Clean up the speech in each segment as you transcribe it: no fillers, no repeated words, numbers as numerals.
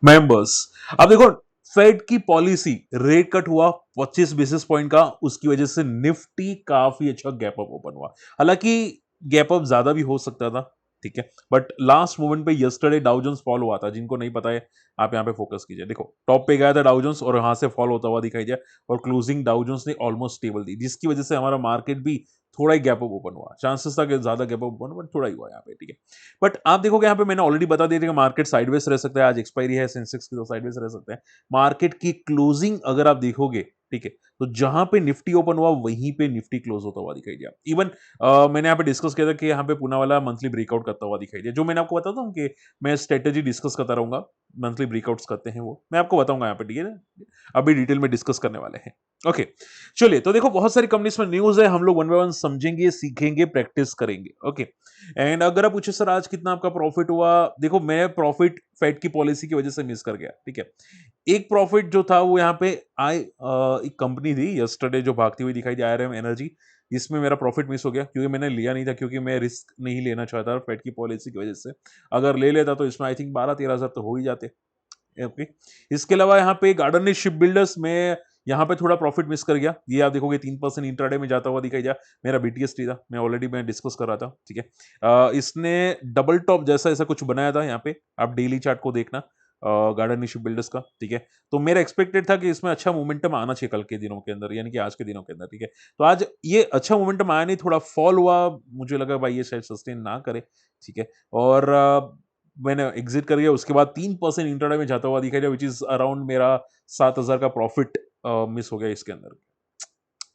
Members. अब देखो, fade की पॉलिसी, रेट कट हुआ 25 बेसिस पॉइंट का, उसकी वजह से निफ्टी काफी अच्छा गैप अप ओपन हुआ। हालांकि गैप अप ज्यादा भी हो सकता था, ठीक है, बट लास्ट मोमेंट पे यस्टरडे डाउ जोन्स फॉल हुआ था। जिनको नहीं पता है, आप यहां पे फोकस कीजिए। देखो, टॉप पे गया था डाउ जोन्स और यहां से फॉल होता हुआ दिखाई दिया, और क्लोजिंग डाउ जोन्स ने ऑलमोस्ट स्टेबल दी, जिसकी वजह से हमारा मार्केट भी थोड़ा ही गैप अप ओपन हुआ। चांसेस था कि ज्यादा गैप अप ओपन, बट थोड़ा ही हुआ यहाँ पे, ठीक है। बट आप देखोगे यहाँ पे मैंने ऑलरेडी बता दिया था कि मार्केट साइडवेज रह सकता है, आज एक्सपायरी है सेंसेक्स की, तो साइडवेज रह सकते हैं। मार्केट की क्लोजिंग अगर आप देखोगे, ठीक है, तो जहां पे निफ्टी ओपन हुआ वहीं पे निफ्टी क्लोज होता हुआ दिखाई दिया। इवन मैंने यहाँ पे डिस्कस किया था कि यहाँ पे पूना वाला मंथली ब्रेकआउट करता हुआ दिखाई दिया। जो मैंने आपको बताता हूँ कि मैं स्ट्रेटेजी डिस्कस करता रहूंगा, मंथली ब्रेकआउट्स करते हैं वो मैं आपको बताऊंगा यहाँ पे, ठीक है ना। अभी डिटेल में डिस्कस करने वाले हैं। ओके, चलिए, तो देखो बहुत सारी कंपनीज में न्यूज है, हम लोग वन बाय वन समझेंगे, सीखेंगे, प्रैक्टिस करेंगे। ओके, एंड अगर आप पूछे सर आज कितना आपका प्रॉफिट हुआ, देखो मैं प्रॉफिट फेड की पॉलिसी की वजह से मिस कर गया, ठीक है। एक प्रॉफिट जो था वो यहाँ पे एक कंपनी थी यस्टरडे जो भागती हुई दिखाई दी, आईआरएम एनर्जी। इसमें मेरा प्रॉफिट मिस हो गया क्योंकि मैंने लिया नहीं था, क्योंकि मैं रिस्क नहीं लेना चाहता फेड की पॉलिसी की वजह से। अगर ले लेता तो इसमें आई थिंक 12-13 हजार तो हो ही जाते। ओके, इसके अलावा यहाँ पे गार्डन शिप बिल्डर्स में यहाँ पे थोड़ा प्रॉफिट मिस कर गया। ये आप देखोगे 3% इंट्राडे में जाता हुआ दिखाई दिया। मेरा बीटीएस टी था, मैं डिस्कस कर रहा था, ठीक है। इसने डबल टॉप जैसा ऐसा कुछ बनाया था यहाँ पे, आप डेली चार्ट को देखना गार्डन शिप बिल्डर्स का, ठीक है। तो मेरा एक्सपेक्टेड था कि इसमें अच्छा मोमेंटम आना चाहिए कल के दिनों के अंदर, यानी कि आज के दिनों के अंदर, ठीक है। तो आज ये अच्छा मोमेंटम आया नहीं, थोड़ा फॉल हुआ, मुझे लगा भाई ये शायद सस्टेन ना करे, ठीक है। और मैंने एग्जिट कर गया। उसके बाद 3% इंट्राडे में जाता हुआ दिखाई दिया, विच इज अराउंड मेरा 7,000 का प्रॉफिट मिस हो गया इसके अंदर,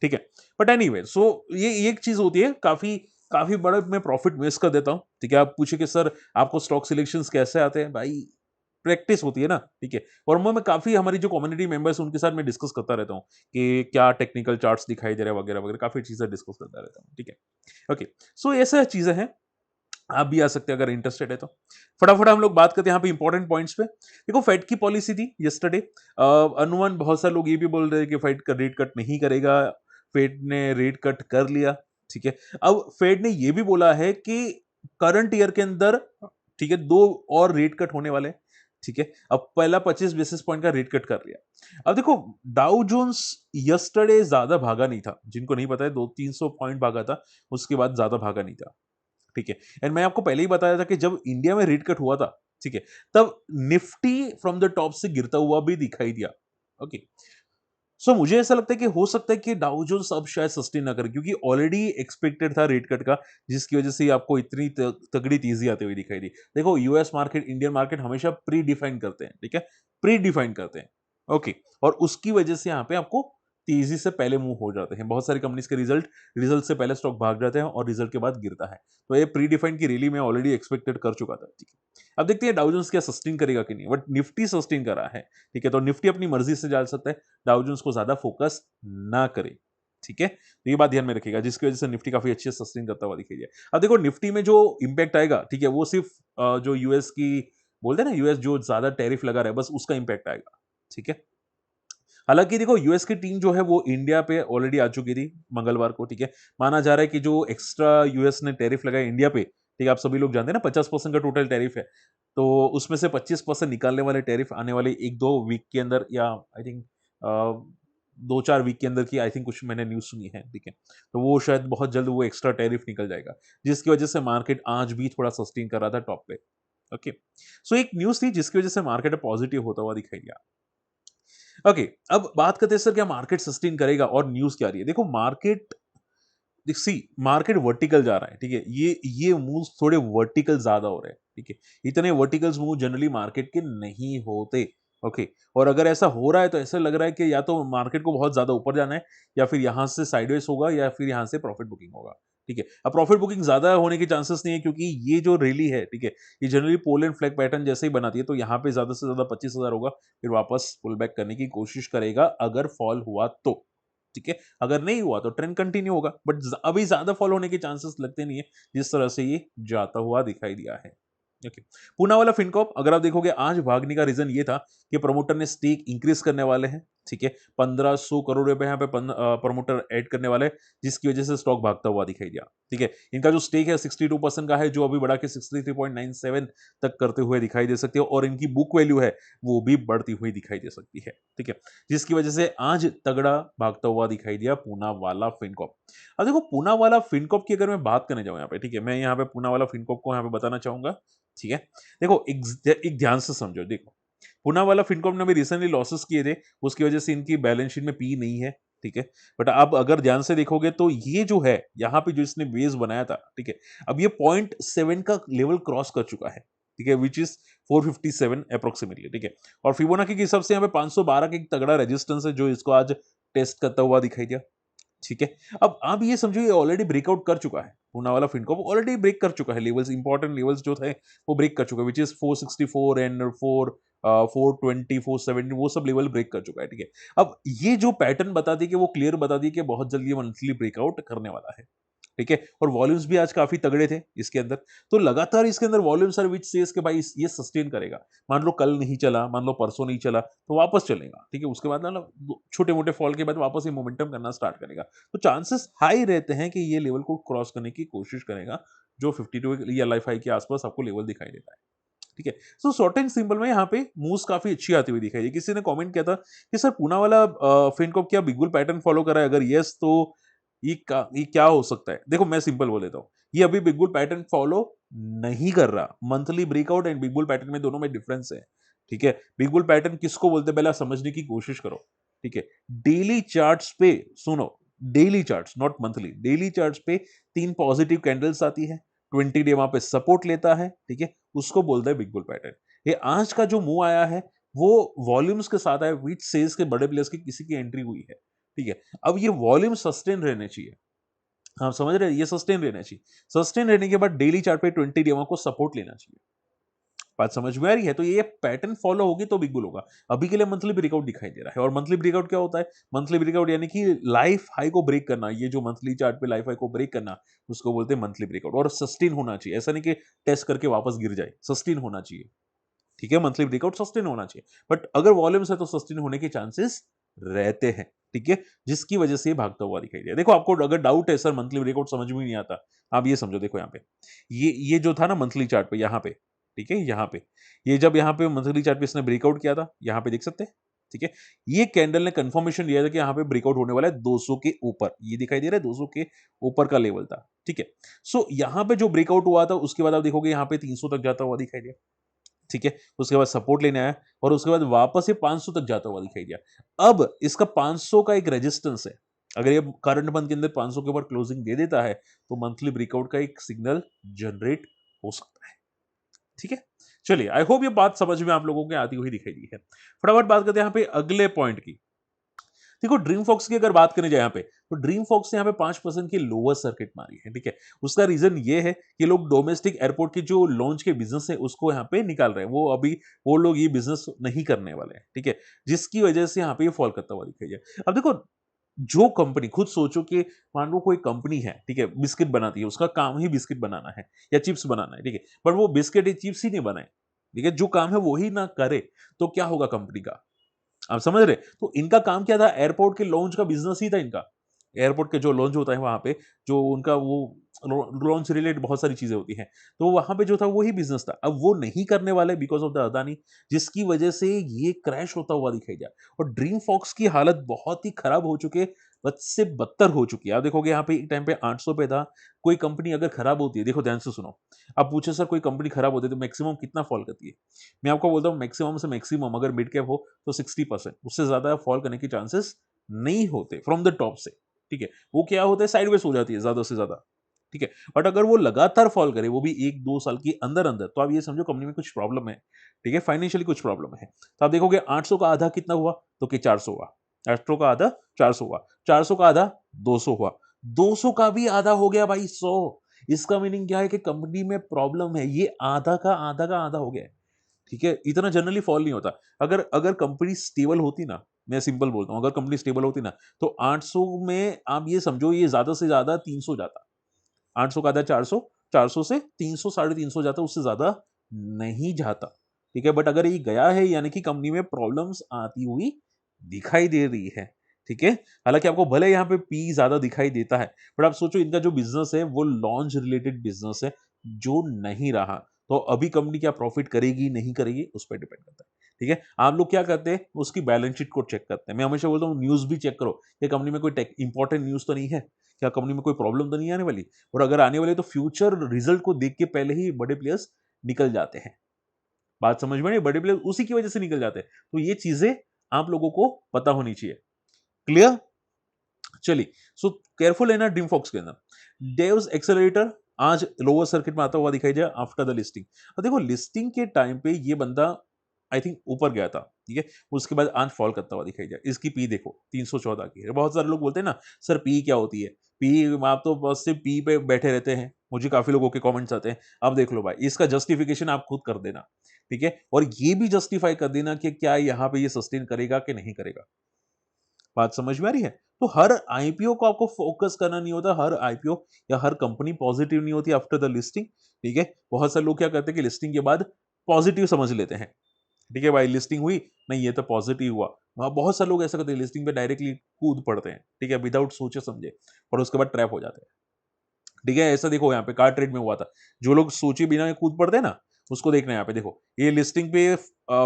ठीक है। बट एनीवे, सो ये एक चीज होती है, काफी काफी बड़ा मैं प्रॉफिट मिस कर देता हूं, ठीक है। आप पूछे कि सर आपको स्टॉक सिलेक्शंस कैसे आते हैं, भाई प्रैक्टिस होती है ना, ठीक है। और मैं काफी हमारी जो कम्युनिटी मेंबर्स उनके साथ मैं डिस्कस करता रहता हूँ कि क्या टेक्निकल चार्ट्स दिखाई दे रहे हैं वगैरह वगैरह, काफी चीजें डिस्कस करता रहता हूँ, ठीक है। ओके, सो ऐसा चीजें हैं, आप भी आ सकते हैं अगर इंटरेस्टेड है तो। फटाफट हम लोग बात करते हैं यहाँ पे इंपॉर्टेंट पॉइंट्स पे। देखो फेड की पॉलिसी थी यस्टरडे, अनुमान बहुत सारे लोग ये भी बोल रहे हैं कि फेड का रेट कट नहीं करेगा। फेड ने रेट कट कर लिया, ठीक है। अब फेड ने ये भी बोला है कि करंट ईयर के अंदर, ठीक है, 2 और रेट कट होने वाले हैं, ठीक है। अब पहला 25 बेसिस पॉइंट का रेट कट कर लिया। अब देखो, डाउ जोन्स यस्टरडे ज्यादा भागा नहीं था, जिनको नहीं पता है 200-300 पॉइंट भागा था, उसके बाद ज्यादा भागा नहीं था, ठीक है। एंड मैं आपको पहले ही बताया था कि जब इंडिया में रेट कट हुआ था, ठीक है, तब निफ्टी फ्रॉम द टॉप से गिरता हुआ भी दिखाई दिया। ओके, सो मुझे ऐसा लगता है कि हो सकता है कि डाउ जोन्स अब शायद सस्टेन ना करे, क्योंकि ऑलरेडी एक्सपेक्टेड था रेट कट का, जिसकी वजह से आपको इतनी तगड़ी तेजी आते हुए दिखाई दी। देखो, यूएस मार्केट इंडियन मार्केट हमेशा प्री डिफाइन करते हैं, ठीक है, प्री डिफाइन करते हैं। ओके, और उसकी वजह से यहाँ पे आपको तेजी से पहले मूव हो जाते हैं। बहुत सारी कंपनीज के रिजल्ट से पहले स्टॉक भाग जाते हैं और रिजल्ट के बाद गिरता है। तो ये प्री डिफाइन की रैली में ऑलरेडी एक्सपेक्टेड कर चुका था, ठीक है। अब देखते हैं डाउ जोन्स क्या सस्टेन करेगा कि नहीं, बट निफ्टी सस्टेन कर रहा है, ठीक है। तो निफ्टी अपनी मर्जी से जा सकता है, डाउ जोन्स को ज्यादा फोकस ना करे, ठीक है। तो ये बात ध्यान में रखिएगा, जिसकी वजह से निफ्टी काफी अच्छे से सस्टेन करता हुआ दिखाई दिया। अब देखो निफ्टी में जो इंपैक्ट आएगा, ठीक है, वो सिर्फ जो यूएस की बोलते हैं ना, यूएस जो ज्यादा टैरिफ लगा रहा है, बस उसका इंपैक्ट आएगा, ठीक है। हालांकि देखो, यूएस की टीम जो है वो इंडिया पे ऑलरेडी आ चुकी थी मंगलवार को, ठीक है। माना जा रहा है कि जो एक्स्ट्रा यूएस ने टैरिफ लगाया इंडिया पे, ठीक है, आप सभी लोग जानते हैं ना 50% का टोटल टैरिफ है, तो उसमें से 25% निकालने वाले टैरिफ आने वाले 1-2 वीक के अंदर, या आई थिंक 2-4 वीक के अंदर की, आई थिंक कुछ मैंने न्यूज सुनी है, ठीक है। तो वो शायद बहुत जल्द वो एक्स्ट्रा टैरिफ निकल जाएगा, जिसकी वजह से मार्केट आज भी थोड़ा सस्टेन कर रहा था टॉप पे। ओके, सो एक न्यूज थी जिसकी वजह से मार्केट पॉजिटिव होता हुआ दिखाई दिया। ओके, अब बात करते हैं सर क्या मार्केट सस्टेन करेगा और न्यूज़ क्या आ रही है? देखो मार्केट, सी मार्केट वर्टिकल जा रहा है, ठीक है। ये मूव्स थोड़े वर्टिकल ज्यादा हो रहे हैं, ठीक है। इतने वर्टिकल्स मूव जनरली मार्केट के नहीं होते। ओके, और अगर ऐसा हो रहा है तो ऐसा लग रहा है कि या तो मार्केट को बहुत ज्यादा ऊपर जाना है, या फिर यहां से साइडवेज होगा, या फिर यहां से प्रॉफिट बुकिंग होगा, ठीक है। अब प्रॉफिट बुकिंग ज्यादा होने के चांसेस नहीं है, क्योंकि ये जो रैली है, ठीक है, ये generally pole and flag pattern जैसे ही बनाती है, तो यहाँ पे ज्यादा से ज्यादा 25,000 होगा, फिर वापस पुल बैक करने की कोशिश करेगा अगर फॉल हुआ तो, ठीक है। अगर नहीं हुआ तो ट्रेंड कंटिन्यू होगा, बट अभी ज्यादा फॉल होने के चांसेस लगते नहीं है, जिस तरह से ये जाता हुआ दिखाई दिया है। ओके, पूना वाला फिनकॉप अगर आप देखोगे आज भागने का रीजन ये था कि प्रमोटर ने स्टेक इंक्रीज करने वाले हैं, ठीक है, 1500 करोड़ रुपए यहाँ पे प्रमोटर ऐड करने वाले हैं, जिसकी वजह से स्टॉक भागता हुआ दिखाई दिया। ठीक है, इनका जो स्टेक है 62% का है, जो अभी बढ़ा के 63.97 तक करते हुए दिखाई दे सकती है, और इनकी बुक वैल्यू है वो भी बढ़ती हुई दिखाई दे सकती है। ठीक है, जिसकी वजह से आज तगड़ा भागता हुआ दिखाई दिया पूनावाला फिनकॉर्प। अब देखो पूनावाला फिनकॉर्प की अगर मैं बात करने जाऊं यहाँ पे, ठीक है, मैं यहाँ पे पूनावाला फिनकॉर्प को यहाँ पे बताना चाहूंगा। ठीक है, देखो एक ध्यान से समझो। देखो पूनावाला फिनकॉर्प ने भी रिसेंटली लॉसेस किए थे, उसकी वजह से इनकी बैलेंस शीट में पी नहीं है। ठीक है, बट अब अगर ध्यान से देखोगे तो ये जो है यहाँ पे जो इसने बेस बनाया था, ठीक है, अब ये 0.7 का लेवल क्रॉस कर चुका है। ठीक है, विच इज 457 अप्रोक्सीमेटली। ठीक है, और फिबोनाची के हिसाब से यहाँ पे 512 का एक तगड़ा रेजिस्टेंस है, जो इसको आज टेस्ट करता हुआ दिखाई दिया। ठीक है, अब आप ये समझो ये ऑलरेडी ब्रेकआउट कर चुका है, पूनावाला फिनकॉर्प ऑलरेडी ब्रेक कर चुका है लेवल्स, इंपॉर्टेंट लेवल्स जो थे वो ब्रेक कर चुका है, विच इज 464 एंड 420 470, वो सब लेवल ब्रेक कर चुका है। ठीक है, अब ये जो पैटर्न बता दी कि वो क्लियर बता दी कि बहुत जल्दी ये मंथली ब्रेकआउट करने वाला है। ठीक है, और वॉल्यूम्स भी आज काफी तगड़े थे इसके अंदर, तो लगातार इसके अंदर वॉल्यूम्स आर विच सेज के भाई ये सस्टेन करेगा। मान लो कल नहीं चला, मान लो परसों नहीं चला, तो वापस चलेगा। ठीक है, उसके बाद ना छोटे मोटे फॉल के बाद वापस ये मोमेंटम करना स्टार्ट करेगा, तो चांसेस हाई रहते हैं कि ये लेवल को क्रॉस करने की कोशिश करेगा, जो 52 या लाइफ हाई के आसपास आपको लेवल दिखाई देता है। ठीक है, सो शॉर्ट एंड सिंपल में यहाँ पे मूव्स काफी अच्छी आती हुई दिखाई दी। किसी ने कमेंट किया था कि सर पूनावाला फिनकॉर्प क्या बिग बुल पैटर्न फॉलो कर रहा है, अगर यस तो ये क्या हो सकता है। देखो मैं सिंपल बोल देता हूँ, ये अभी बिग बुल पैटर्न फॉलो नहीं कर रहा। Monthly breakout and big bull pattern में दोनों में डिफरेंस है। ठीक है, बिग बुल पैटर्न किसको बोलते हैं पहले आप समझने की कोशिश करो। ठीक है, डेली चार्ट्स पे सुनो, daily charts not monthly, daily charts पे 3 पॉजिटिव कैंडल्स आती है, 20 डे वहां पे सपोर्ट लेता है। ठीक है, उसको बोलते हैं बिग बुल पैटर्न। ये आज का जो मूव आया है वो वॉल्यूम्स के साथ आया, विच सेल्स के बड़े प्लेयर्स की किसी की एंट्री हुई है। ठीक है, अब ये वॉल्यूम सस्टेन रहने चाहिए। आप समझ रहे हैं, ये सस्टेन रहना चाहिए। सस्टेन रहने के बाद डेली चार्ट पे 20 डे को सपोर्ट लेना चाहिए। बात समझ में आ रही है, तो ये पैटर्न फॉलो होगी तो बिग बुल होगा। अभी के लिए मंथली ब्रेकआउट दिखाई दे रहा है, और मंथली ब्रेकआउट क्या होता है, मंथली ब्रेकआउट यानी कि लाइफ हाई को ब्रेक करना, ये जो मंथली चार्ट पे लाइफ हाई को ब्रेक करना, उसको बोलते हैं मंथली ब्रेकआउट, और सस्टेन होना चाहिए। ऐसा नहीं कि टेस्ट करके वापस गिर जाए, सस्टेन होना चाहिए। ठीक है, मंथली ब्रेकआउट सस्टेन होना चाहिए, बट अगर वॉल्यूम्स है तो सस्टेन होने के चांसेस रहते हैं। ठीक है, जिसकी वजह से ये भागता हुआ दिखाई दिया। देखो आपको अगर डाउट है सर मंथली ब्रेकआउट समझ में नहीं आता, आप ये समझो, देखो यहाँ पे ये जो था ना मंथली चार्ट पे यहाँ पे, ठीक है, यहाँ पे ये जब यहाँ पे मंथली चार्ट पे इसने ब्रेकआउट किया था, यहाँ पे देख सकते हैं। ठीक है, ये कैंडल ने कंफर्मेशन दिया था कि यहाँ पे ब्रेकआउट होने वाला है 200 के ऊपर, ये दिखाई दे रहा है 200 के ऊपर का लेवल था। ठीक है, सो यहाँ पे जो ब्रेकआउट हुआ था उसके बाद आप देखोगे यहाँ पे 300 तक जाता हुआ दिखाई दिया। ठीक है, उसके बाद सपोर्ट लेने आया, और उसके बाद वापस ये 500 तक जाता हुआ दिखाई दिया। अब इसका 500 का एक रेजिस्टेंस है, अगर ये करंट मंथ के अंदर 500 के ऊपर क्लोजिंग दे देता है तो मंथली ब्रेकआउट का एक सिग्नल जनरेट हो सकता है। ठीक है, चलिए आई होप ये बात समझ में आप लोगों के आती हुई दिखाई दी है। फटाफट बात करते हैं यहाँ पे अगले पॉइंट की। देखो ड्रीम फॉक्स की अगर बात करें जाए यहाँ पे, तो ड्रीम फॉक्स ने यहाँ पे 5% की लोअर सर्किट मारी है। ठीक है, उसका रीजन ये है कि लोग डोमेस्टिक एयरपोर्ट के जो लॉन्च के बिजनेस है उसको यहाँ पे निकाल रहे हैं, वो अभी वो लोग ये बिजनेस नहीं करने वाले हैं। ठीक है, जिसकी वजह से यहाँ पे ये फॉल करता हुआ दिखाई दिया। अब देखो जो कंपनी, खुद सोचो कि मान लो कोई कंपनी है, ठीक है, बिस्किट बनाती है, उसका काम ही बिस्किट बनाना है या चिप्स बनाना है। ठीक है, बट वो बिस्किट या चिप्स ही नहीं बनाए, ठीक है, जो काम है वो ही ना करे, तो क्या होगा कंपनी का, आप समझ रहे। तो इनका काम क्या था, एयरपोर्ट के लॉन्च का बिजनेस ही था इनका। एयरपोर्ट के जो लॉन्च होता है वहां पे, जो उनका वो लॉन्च रिलेटेड बहुत सारी चीजें होती हैं, तो वहां पे जो था वही बिजनेस था। अब वो नहीं करने वाले बिकॉज ऑफ द अदानी, जिसकी वजह से ये क्रैश होता हुआ दिखाई दिया, और ड्रीम फॉक्स की हालत बहुत ही खराब हो चुकी है, बद से बदतर हो चुकी है। आप देखोगे यहाँ पे एक टाइम पे 800 पे था। कोई कंपनी अगर खराब होती है, देखो ध्यान से सुनो, आप पूछे सर कोई कंपनी खराब होती है तो मैक्सिमम कितना फॉल करती है, मैं आपको बोलता हूँ मैक्सिमम से मैक्सिमम अगर मिड कैप हो तो 60%, उससे ज्यादा फॉल करने के चांसेस नहीं होते फ्रॉम द टॉप से। ठीक है, वो क्या होता है, साइडवेज हो जाती है ज्यादा से ज्यादा। ठीक है, बट अगर वो लगातार फॉल करे, वो भी 1-2 साल के अंदर अंदर, तो आप ये समझो कंपनी में कुछ प्रॉब्लम है। ठीक है, फाइनेंशियली कुछ प्रॉब्लम है। तो आप देखोगे 800 का आधा कितना हुआ, तो कि 400 हुआ। 800 का आधा 400 हुआ, 400 का आधा 200 हुआ, 200 का भी आधा हो गया भाई 100। इसका मीनिंग क्या है कि कंपनी में प्रॉब्लम है, ये आधा का आधा का आधा हो गया है। ठीक है, इतना जनरली फॉल नहीं होता। अगर अगर कंपनी स्टेबल होती ना, मैं सिंपल बोलता हूं, अगर कंपनी स्टेबल होती ना, तो 800 में आप ये समझो ये ज्यादा से ज्यादा 300 जाता। 800 का आधा 400, 400 से 300 350 जाता, उससे ज्यादा नहीं जाता। ठीक है, बट अगर ये गया है यानी कि कंपनी में प्रॉब्लम्स आती हुई दिखाई दे रही है, ठीक है? हालाँकि आपको भले यहाँ पे पी ज़्यादा दिखाई देता है, बट आप सोचो इनका जो बिज़नेस है वो लॉन्च रिलेटेड बिज़नेस है, जो नहीं रहा, तो अभी कंपनी क्या प्रॉफ़िट करेगी, नहीं करेगी, उस पे डिपेंड करता है, ठीक है? आप लोग क्या करते हैं, उसकी बैलेंस शीट को चेक करते हैं। मैं हमेशा बोलता हूँ न्यूज़ भी चेक करो, क्या कंपनी में कोई टेक इम्पोर्टेंट न्यूज़ तो नहीं है? क्या कंपनी में कोई प्रॉब्लम तो नहीं आने वाली? और अगर आने वाली है तो फ्यूचर रिज़ल्ट को देख के पहले ही बड़े प्लेयर्स निकल जाते हैं। बात समझ में आई? बड़े प्लेयर उसी की वजह से निकल जाते हैं। तो ये चीज़ें आप लोगों को पता होनी चाहिए। क्लियर? चलिए, सो केयरफुल है ना ड्रीम फॉक्स के अंदर। डेव्स एक्सेलरेटर आज लोअर सर्किट में आता हुआ दिखाई दिया आफ्टर द लिस्टिंग। और देखो लिस्टिंग के टाइम पे ये बंदा आई थिंक ऊपर गया था, ठीक है? उसके बाद आज फॉल करता हुआ दिखाई दिया। इसकी पी देखो 314 की है। बहुत सारे लोग बोलते हैं ना, सर पी क्या होती है? पी आप तो बस सिर्फ पी पे बैठे रहते हैं। मुझे काफ़ी लोगों के कमेंट्स आते हैं। अब देख लो भाई, इसका जस्टिफिकेशन आप खुद कर देना, ठीक है? और ये भी जस्टिफाई कर देना कि क्या यहाँ पे ये सस्टेन करेगा कि नहीं करेगा। बात समझ में आ रही है? तो हर आईपीओ को आपको फोकस करना नहीं होता, हर आईपीओ या हर कंपनी पॉजिटिव नहीं होती आफ्टर द लिस्टिंग, ठीक है? बहुत सारे लोग क्या करते हैं कि लिस्टिंग के बाद पॉजिटिव समझ लेते हैं, ठीक है भाई लिस्टिंग हुई, नहीं ये तो पॉजिटिव हुआ। वहाँ बहुत सारे लोग ऐसा करते हैं लिस्टिंग पे डायरेक्टली कूद पड़ते हैं, ठीक है? विदाउट सोचे समझे और उसके बाद ट्रैप हो जाते हैं, ठीक है? ऐसा देखो यहाँ पे कार ट्रेड में हुआ था। जो लोग सोचे बिना ही कूद पड़ते हैं ना, उसको देखना है यहाँ पे देखो। ये लिस्टिंग पे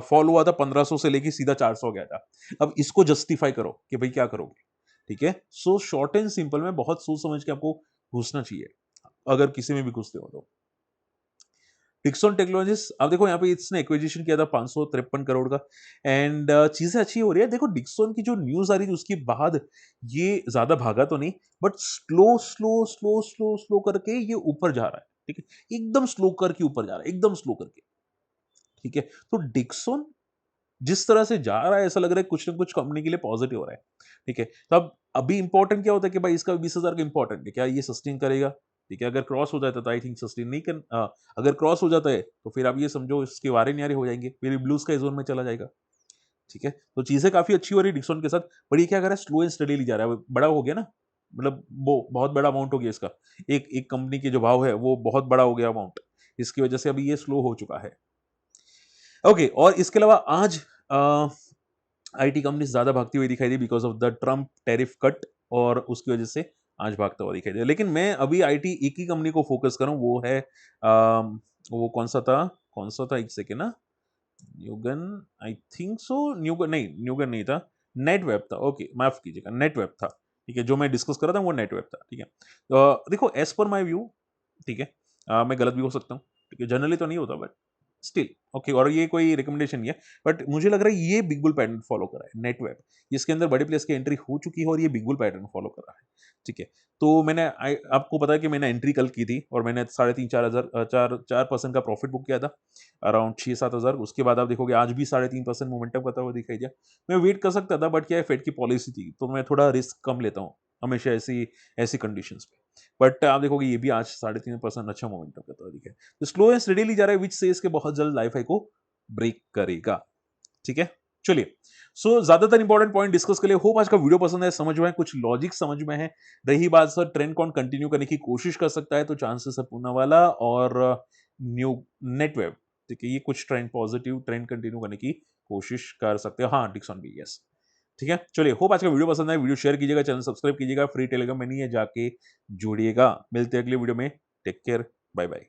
फॉल हुआ था 1500 से लेके सीधा 400 गया था। अब इसको जस्टिफाई करो कि भाई क्या करोगे? ठीक है? सो शॉर्ट एंड सिंपल में बहुत सोच समझ के आपको घुसना चाहिए, अगर किसी में भी घुसते हो तो। डिक्सन टेक्नोलॉजीज अब देखो यहाँ पे इसने एक्विजिशन किया था 553 करोड़ का एंड चीजें अच्छी हो रही है। देखो डिक्सन की जो न्यूज आ रही थी उसके बाद ये ज्यादा भागा तो नहीं, but slow slow slow slow slow करके ये ऊपर जा रहा है, ठीक है? एकदम स्लो करके ऊपर जा रहा है, एकदम स्लो करके, ठीक है? तो डिक्सन जिस तरह से जा रहा है ऐसा लग रहा है कुछ ना कुछ कंपनी के लिए पॉजिटिव हो रहा है, ठीक है? तो अब अभी इंपॉर्टेंट क्या होता है कि भाई इसका 20,000 का इंपॉर्टेंट है, क्या ये सस्टेन करेगा? ठीक है, अगर क्रॉस हो जाता है तो आई थिंक सस्टेन नहीं अगर क्रॉस हो जाता है तो फिर आप ये समझो इसके वारे न्यारे हो जाएंगे, फिर ये ब्लू स्काई जोन में चला जाएगा, ठीक है? तो चीजें काफी अच्छी हो रही है डिक्सन के साथ, बट ये क्या कर रहा है स्लो एंड स्टडीली जा रहा है, बड़ा हो गया ना, मतलब वो बहुत बड़ा अमाउंट हो गया इसका, एक एक कंपनी के जो भाव है वो बहुत बड़ा हो गया अमाउंट, इसकी वजह से अभी ये स्लो हो चुका है। ओके, और इसके अलावा आज आईटी कंपनी ज्यादा भागती हुई दिखाई दी because of the Trump tariff cut, और उसकी वजह से आज भागता हुआ दिखाई दिया। लेकिन मैं अभी आईटी एक ही कंपनी को फोकस करूं, वो है वो कौन सा था एक सेकेंड ना, न्यूगन, आई थिंक सो, न्यूगन नहीं था, नेटवेब था। ओके माफ कीजिएगा, नेटवेब था, ठीक है? जो मैं डिस्कस कर रहा था वो नेटवेब था, ठीक है? देखो एज पर माई व्यू, ठीक है? मैं गलत भी हो सकता हूँ, ठीक है? जनरली तो नहीं होता बट स्टिल ओके, और ये कोई रिकमेंडेशन नहीं है, बट मुझे लग रहा है ये बिग बुल पैटर्न फॉलो कर रहा है नेटवेब, इसके अंदर बड़े प्लेयर्स की एंट्री हो चुकी है और ये बिग बुल पैटर्न फॉलो कर रहा है, ठीक है? तो आपको पता है कि मैंने एंट्री कल की थी और मैंने 3.5-4 हजार 4% का प्रॉफिट बुक किया था, अराउंड 6-7 हजार। उसके बाद आप देखोगे आज भी 3.5% मोमेंटम करता हुआ दिखाई दिया। मैं वेट कर सकता था, बट क्या है फेड की पॉलिसी थी तो मैं थोड़ा रिस्क कम लेता हूँ हमेशा ऐसी ऐसी कंडीशंस पे। बट आप देखोगे ये भी आज 3.5% अच्छा मोमेंटम करता हुआ दिखा है। तो स्लो एंड स्टेडीली जा रहा है, विच सेज के बहुत जल्द लाइफ हाई को ब्रेक करेगा, ठीक है? चलिए, सो ज्यादातर इंपॉर्टेंट पॉइंट डिस्कस के लिए होप आज का वीडियो पसंद है, समझ में है, कुछ लॉजिक समझ में है। रही बात सर ट्रेंड कौन कंटिन्यू करने की कोशिश कर सकता है, तो चांसेस है पूना वाला और न्यू नेटवेब, ठीक है? ये कुछ ट्रेंड पॉजिटिव ट्रेंड कंटिन्यू करने की कोशिश कर सकते हो। हाँ डिक्सन भी, यस, ठीक है? चलिए, होप आज का वीडियो पसंद है, वीडियो शेयर कीजिएगा, चैनल सब्सक्राइब कीजिएगा, फ्री टेलीग्राम में नहीं है जाके जुड़िएगा। मिलते हैं अगले वीडियो में, टेक केयर, बाय बाय।